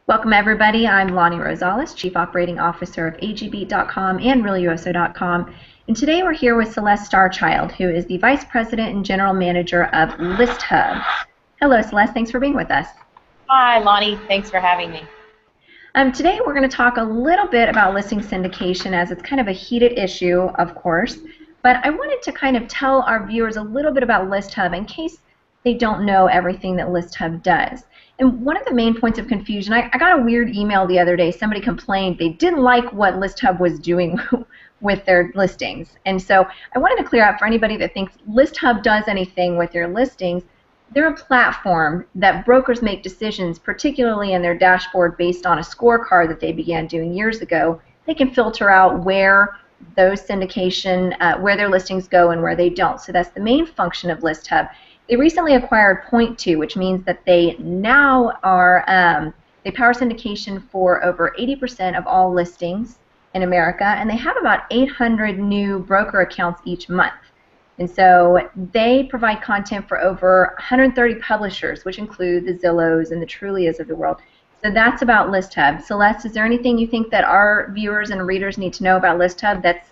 Welcome everybody, I'm Lonnie Rosales, Chief Operating Officer of agbeat.com and realuso.com, and today we're here with Celeste Starchild, who is the Vice President and General Manager of ListHub. Hello Celeste, thanks for being with us. Hi Lonnie, thanks for having me. Today we're going to talk a little bit about listing syndication, as it's kind of a heated issue, of course, but I wanted to kind of tell our viewers a little bit about ListHub in case they don't know everything that ListHub does. And one of the main points of confusion, I got a weird email the other day. Somebody complained they didn't like what ListHub was doing with their listings. And so I wanted to clear up for anybody that thinks ListHub does anything with your listings. They're a platform that brokers make decisions, particularly in their dashboard, based on a scorecard that they began doing years ago. They can filter out where those syndication, where their listings go and where they don't. So that's the main function of ListHub. They recently acquired Point2, which means that they now are, they power syndication for over 80% of all listings in America, and they have about 800 new broker accounts each month. And so they provide content for over 130 publishers, which include the Zillows and the Trulias of the world. So that's about ListHub. Celeste, is there anything you think that our viewers and readers need to know about ListHub? That's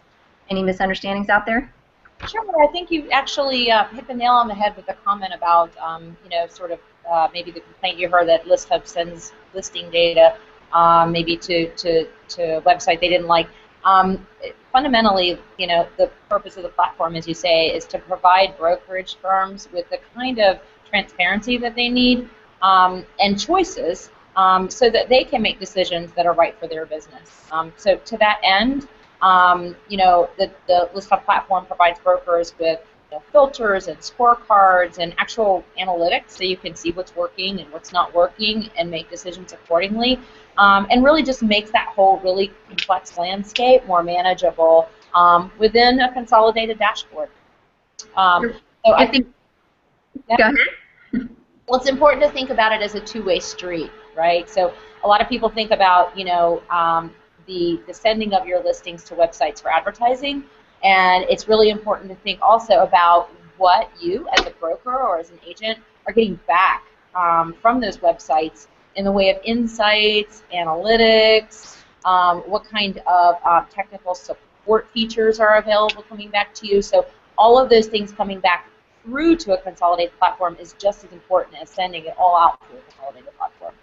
any misunderstandings out there? Sure, I think you actually hit the nail on the head with the comment about, maybe the complaint you heard that ListHub sends listing data maybe to a website they didn't like. Fundamentally, the purpose of the platform, as you say, is to provide brokerage firms with the kind of transparency that they need and choices so that they can make decisions that are right for their business. So to that end, the ListHub platform provides brokers with filters and scorecards and actual analytics so you can see what's working and what's not working and make decisions accordingly, and really just makes that whole really complex landscape more manageable within a consolidated dashboard. So I think Go ahead. well, it's important to think about it as a two-way street, right? So a lot of people think about, the sending of your listings to websites for advertising, and it's really important to think also about what you as a broker or as an agent are getting back from those websites in the way of insights, analytics, what kind of technical support features are available coming back to you. So all of those things coming back through to a consolidated platform is just as important as sending it all out to a consolidated platform.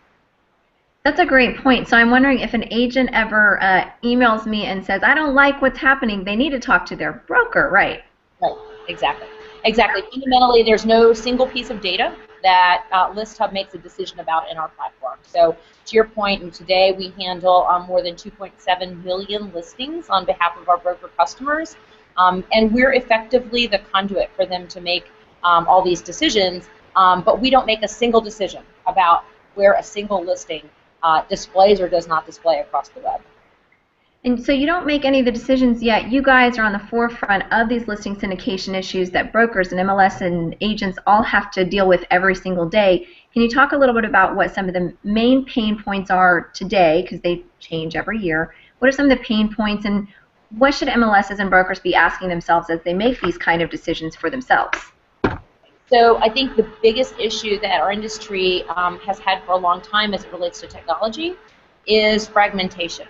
That's a great point. So I'm wondering if an agent ever emails me and says, I don't like what's happening, they need to talk to their broker, right? Right, exactly. Exactly. Fundamentally, there's no single piece of data that ListHub makes a decision about in our platform. So to your point, and today we handle more than 2.7 million listings on behalf of our broker customers, and we're effectively the conduit for them to make all these decisions, but we don't make a single decision about where a single listing displays or does not display across the web. And so you don't make any of the decisions yet. You guys are on the forefront of these listing syndication issues that brokers and MLS and agents all have to deal with every single day. Can you talk a little bit about what some of the main pain points are today, because they change every year? What are some of the pain points, and what should MLSs and brokers be asking themselves as they make these kind of decisions for themselves? So I think the biggest issue that our industry has had for a long time as it relates to technology is fragmentation.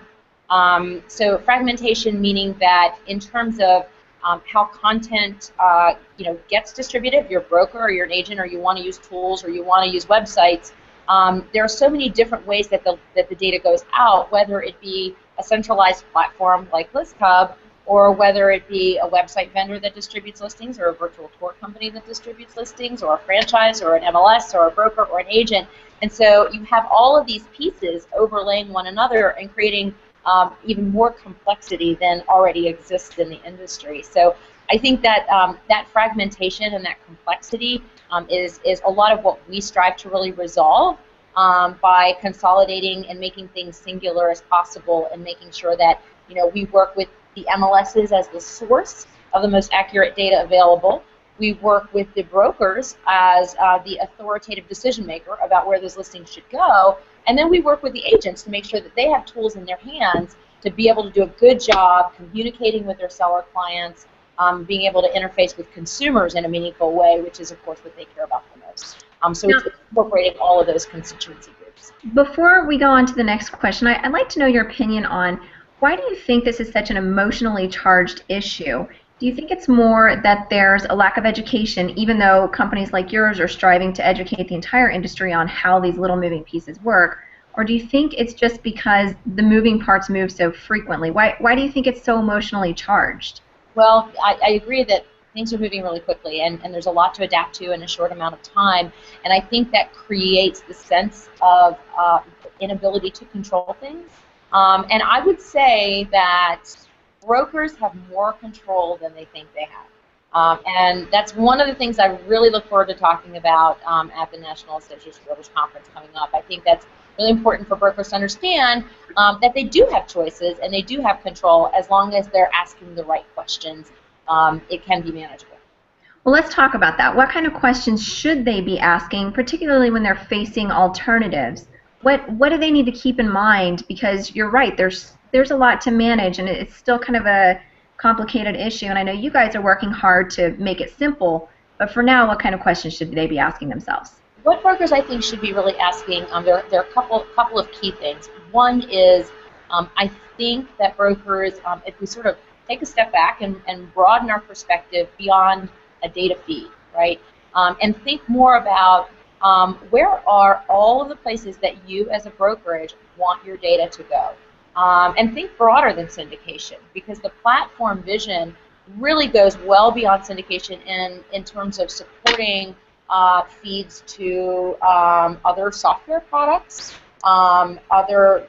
So fragmentation meaning that in terms of how content gets distributed, if you're a broker or you're an agent or you want to use tools or you want to use websites, there are so many different ways that the data goes out, whether it be a centralized platform like ListHub, or whether it be a website vendor that distributes listings, or a virtual tour company that distributes listings, or a franchise, or an MLS, or a broker, or an agent. And so you have all of these pieces overlaying one another and creating even more complexity than already exists in the industry. So I think that that fragmentation and that complexity is a lot of what we strive to really resolve by consolidating and making things singular as possible, and making sure that we work with the MLSs as the source of the most accurate data available. We work with the brokers as the authoritative decision maker about where those listings should go, and then we work with the agents to make sure that they have tools in their hands to be able to do a good job communicating with their seller clients, being able to interface with consumers in a meaningful way, which is of course what they care about the most. So it's incorporating all of those constituency groups. Before we go on to the next question, I'd like to know your opinion on why do you think this is such an emotionally charged issue? Do you think it's more that there's a lack of education, even though companies like yours are striving to educate the entire industry on how these little moving pieces work? Or do you think it's just because the moving parts move so frequently? Why do you think it's so emotionally charged? Well, I agree that things are moving really quickly, and there's a lot to adapt to in a short amount of time. And I think that creates the sense of inability to control things. And I would say that brokers have more control than they think they have. And that's one of the things I really look forward to talking about at the National Association of Brokers Conference coming up. I think that's really important for brokers to understand that they do have choices and they do have control as long as they're asking the right questions. It can be manageable. Well, let's talk about that. What kind of questions should they be asking, particularly when they're facing alternatives? What do they need to keep in mind? Because you're right, there's a lot to manage, and it's still kind of a complicated issue. And I know you guys are working hard to make it simple. But for now, what kind of questions should they be asking themselves? What brokers I think should be really asking, there are a couple of key things. One is I think that brokers, if we sort of take a step back and broaden our perspective beyond a data feed, right, and think more about where are all of the places that you as a brokerage want your data to go. And think broader than syndication, because the platform vision really goes well beyond syndication in terms of supporting feeds to other software products, other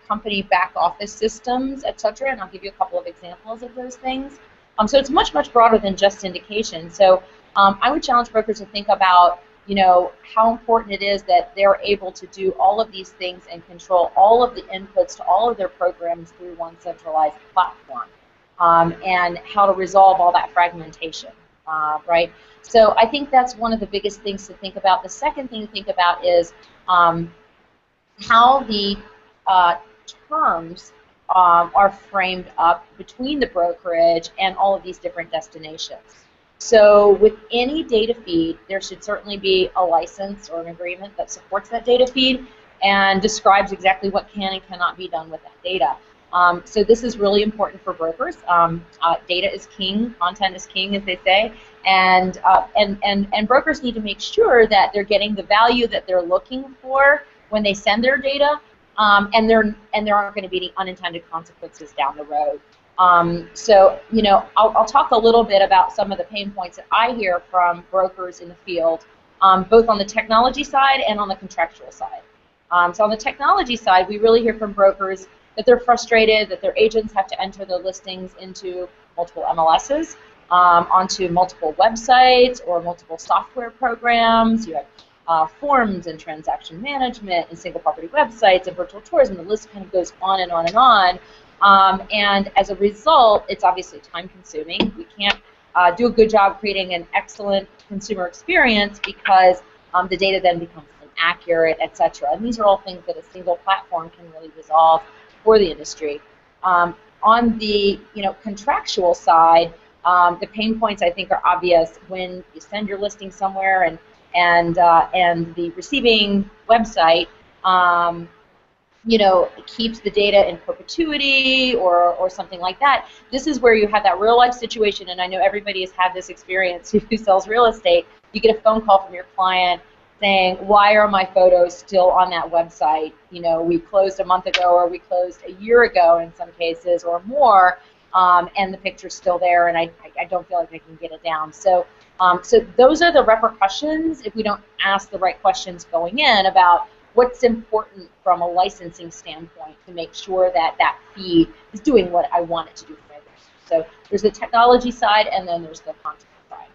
company back office systems, etc. And I'll give you a couple of examples of those things. So it's much, much broader than just syndication. So I would challenge brokers to think about, how important it is that they're able to do all of these things and control all of the inputs to all of their programs through one centralized platform, and how to resolve all that fragmentation, right? So I think that's one of the biggest things to think about. The second thing to think about is how the terms are framed up between the brokerage and all of these different destinations. So with any data feed, there should certainly be a license or an agreement that supports that data feed and describes exactly what can and cannot be done with that data. So this is really important for brokers. Data is king, content is king, as they say, and brokers need to make sure that they're getting the value that they're looking for when they send their data, and there aren't going to be any unintended consequences down the road. So, I'll talk a little bit about some of the pain points that I hear from brokers in the field, both on the technology side and on the contractual side. So on the technology side, we really hear from brokers that they're frustrated that their agents have to enter their listings into multiple MLSs, onto multiple websites or multiple software programs. You have forms and transaction management and single property websites and virtual tours, and the list kind of goes on and on and on. And as a result, it's obviously time consuming. We can't do a good job creating an excellent consumer experience because the data then becomes inaccurate, etc. And these are all things that a single platform can really resolve for the industry. On the contractual side, the pain points I think are obvious when you send your listing somewhere and the receiving website keeps the data in perpetuity or something like that. This is where you have that real life situation, and I know everybody has had this experience who sells real estate. You get a phone call from your client saying, why are my photos still on that website? We closed a month ago, or we closed a year ago in some cases or more, and the picture's still there, and I don't feel like I can get it down. So those are the repercussions if we don't ask the right questions going in about what's important from a licensing standpoint to make sure that that feed is doing what I want it to do for my business. So there's the technology side, and then there's the content side.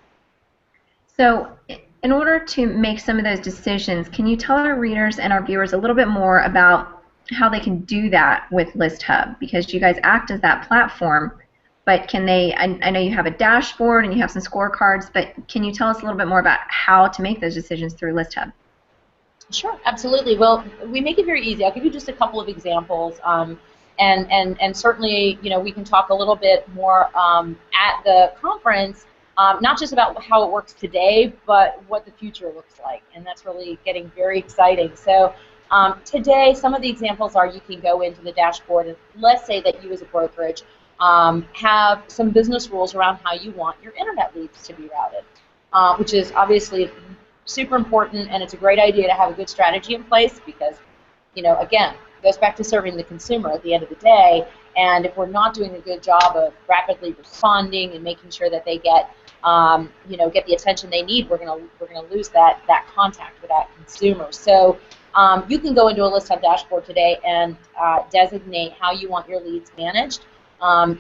So in order to make some of those decisions, can you tell our readers and our viewers a little bit more about how they can do that with ListHub? Because you guys act as that platform, but can they, I know you have a dashboard and you have some scorecards, but can you tell us a little bit more about how to make those decisions through ListHub? Sure, absolutely. Well, we make it very easy. I'll give you just a couple of examples, and certainly, we can talk a little bit more at the conference, not just about how it works today, but what the future looks like, and that's really getting very exciting. So, Today, some of the examples are you can go into the dashboard and let's say that you as a brokerage have some business rules around how you want your internet leads to be routed, which is obviously super important, and it's a great idea to have a good strategy in place because, again, it goes back to serving the consumer at the end of the day, and if we're not doing a good job of rapidly responding and making sure that they get get the attention they need, we're gonna lose that contact with that consumer. So you can go into a ListHub dashboard today and designate how you want your leads managed.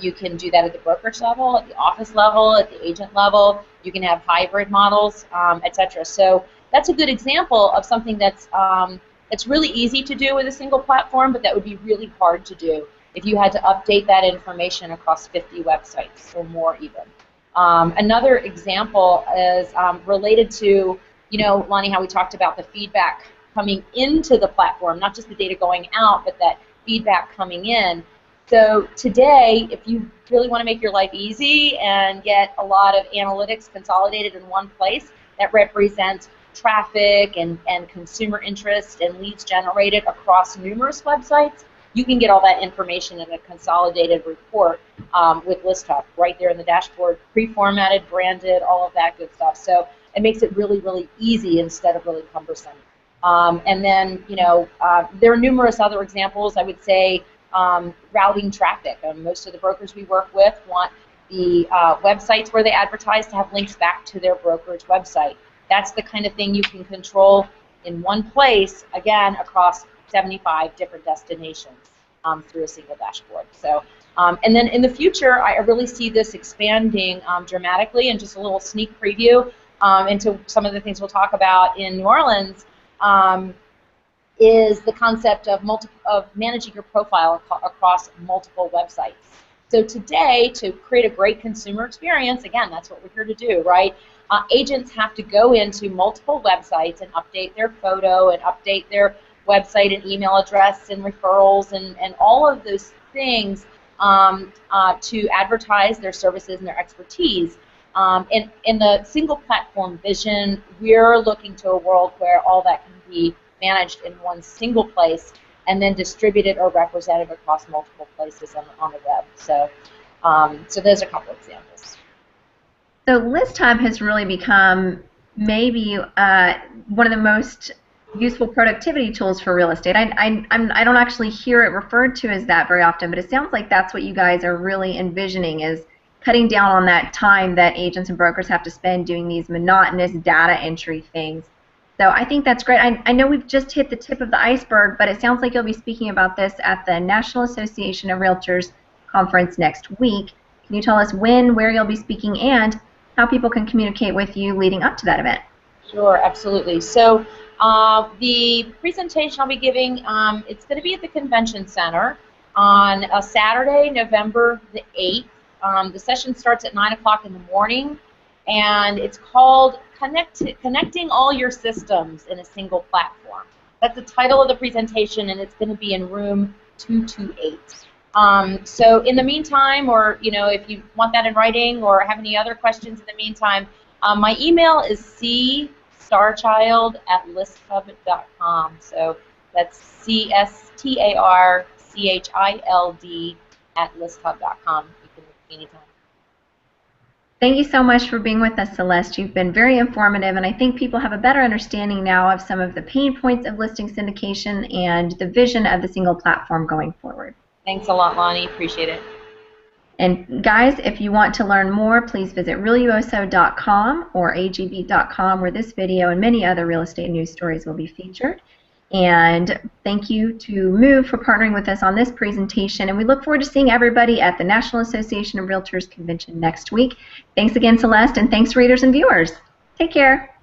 You can do that at the brokerage level, at the office level, at the agent level. You can have hybrid models, etc. So that's a good example of something that's really easy to do with a single platform, but that would be really hard to do if you had to update that information across 50 websites or more even. Another example is related to, Lonnie, how we talked about the feedback coming into the platform, not just the data going out, but that feedback coming in. So today, if you really want to make your life easy and get a lot of analytics consolidated in one place that represents traffic and consumer interest and leads generated across numerous websites, you can get all that information in a consolidated report with ListHub right there in the dashboard, pre-formatted, branded, all of that good stuff. So it makes it really, really easy instead of really cumbersome. And then, there are numerous other examples. I would say routing traffic. Most of the brokers we work with want the websites where they advertise to have links back to their brokerage website. That's the kind of thing you can control in one place, again, across 75 different destinations through a single dashboard. So, and then in the future, I really see this expanding dramatically, and just a little sneak preview into some of the things we'll talk about in New Orleans is the concept of managing your profile across multiple websites. So today, to create a great consumer experience, again, that's what we're here to do, right? Agents have to go into multiple websites and update their photo and update their website and email address and referrals and all of those things to advertise their services and their expertise. In the single platform vision, we're looking to a world where all that can be managed in one single place and then distributed or represented across multiple places on the web. So, so those are a couple examples. So ListHub has really become maybe one of the most useful productivity tools for real estate. I don't actually hear it referred to as that very often, but it sounds like that's what you guys are really envisioning, is cutting down on that time that agents and brokers have to spend doing these monotonous data entry things. So I think that's great. I know we've just hit the tip of the iceberg, but it sounds like you'll be speaking about this at the National Association of Realtors conference next week. Can you tell us when, where you'll be speaking, and how people can communicate with you leading up to that event? Sure, absolutely. So the presentation I'll be giving, it's going to be at the Convention Center on a Saturday, November the 8th. The session starts at 9 o'clock in the morning, and it's called Connecting All Your Systems in a Single Platform. That's the title of the presentation, and it's going to be in room 228. So in the meantime, or if you want that in writing or have any other questions in the meantime, my email is cstarchild@listhub.com. So that's cstarchild@listhub.com. You can reach me anytime. Thank you so much for being with us, Celeste. You've been very informative, and I think people have a better understanding now of some of the pain points of listing syndication and the vision of the single platform going forward. Thanks a lot, Lonnie. Appreciate it. And guys, if you want to learn more, please visit realuso.com or agb.com, where this video and many other real estate news stories will be featured. And thank you to Move for partnering with us on this presentation. And we look forward to seeing everybody at the National Association of Realtors Convention next week. Thanks again, Celeste, and thanks, readers and viewers. Take care.